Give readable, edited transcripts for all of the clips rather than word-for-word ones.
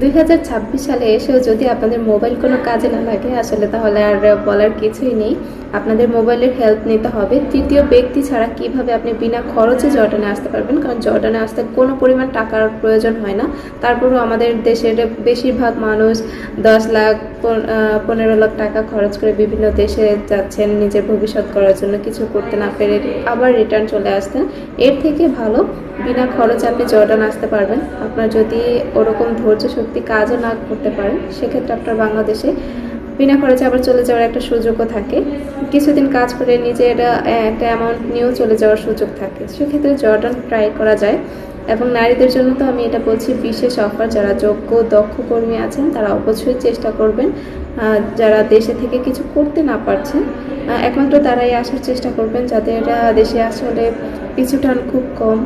2026 সালে এসেও যদি আপনাদের মোবাইল কোনো কাজে না লাগে আসলে তাহলে আর বলার কিছুই নেই। আপনাদের মোবাইলের হেল্প নিতে হবে। তৃতীয় ব্যক্তি ছাড়া কিভাবে আপনি বিনা খরচে জর্ডানে আসতে পারবেন, কারণ জর্ডানে আসতে কোনো পরিমাণ টাকার প্রয়োজন হয় না। তারপরেও আমাদের দেশের বেশিরভাগ মানুষ 10 লাখ 15 লাখ টাকা খরচ করে বিভিন্ন দেশে যাচ্ছেন নিজের ভবিষ্যৎ করার জন্য, কিছু করতে না পেরে আবার রিটার্ন চলে আসতেন। এর থেকে ভালো বিনা খরচে আপনি জর্ডান আসতে পারবেন। আপনার যদি ওরকম ধৈর্য শক্তি কাজও না করতে পারেন, সেক্ষেত্রে আপনার বাংলাদেশে বিনা খরচে আবার চলে যাওয়ার একটা সুযোগও থাকে। কিছুদিন কাজ করে নিজের একটা অ্যামাউন্ট নিয়েও চলে যাওয়ার সুযোগ থাকে। সেক্ষেত্রে জর্ডান ট্রাই করা যায়। এবং নারীদের জন্য তো আমি এটা বলছি বিশেষ অফার। যারা যোগ্য দক্ষ কর্মী আছেন তারা অবশ্যই চেষ্টা করবেন। যারা দেশে থেকে কিছু করতে না পারছেন একমাত্র তারাই আসার চেষ্টা করবেন, যাদের দেশে আসলে পিছুটান খুব কম,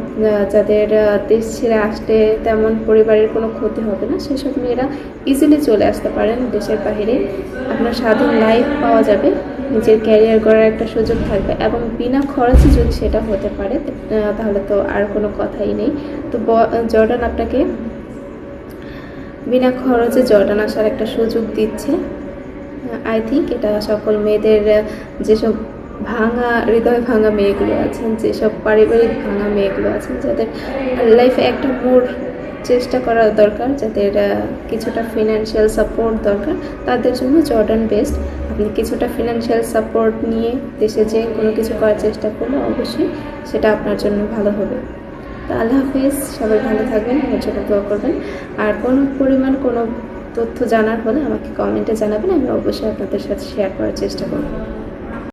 যাদের দেশ ছেড়ে আসতে তেমন পরিবারের কোনো ক্ষতি হবে না, সেসব মেয়েরা ইজিলি চলে আসতে পারেন দেশের বাইরে। আপনার স্বাধীন লাইফ পাওয়া যাবে, নিজের ক্যারিয়ার গড়ার একটা সুযোগ থাকবে এবং বিনা খরচে যদি সেটা হতে পারে তাহলে তো আর কোনো কথাই নেই। তো জর্ডান আপনাকে বিনা খরচে জর্ডান আসার একটা সুযোগ দিচ্ছে। আই থিঙ্ক এটা সকল মেয়েদের, যেসব হৃদয় ভাঙা মেয়েগুলো আছেন, যেসব পারিবারিক ভাঙা মেয়েগুলো আছেন, যাদের লাইফে একটা মোড় চেষ্টা করা দরকার, যাদের কিছুটা ফিনান্সিয়াল সাপোর্ট দরকার, তাদের জন্য জর্ডান বেস্ট। আপনি কিছুটা ফিনান্সিয়াল সাপোর্ট নিয়ে দেশে যে কোনো কিছু করার চেষ্টা করলে অবশ্যই সেটা আপনার জন্য ভালো হবে। তো আল্লাহ হাফিজ, সবাই ভালো থাকবেন, আমার জন্য দোয়া করবেন। আর কোনো পরিমাণ কোনো তথ্য জানার হলে আমাকে কমেন্টে জানাবেন, আমি অবশ্যই আপনাদের সাথে শেয়ার করার চেষ্টা করব।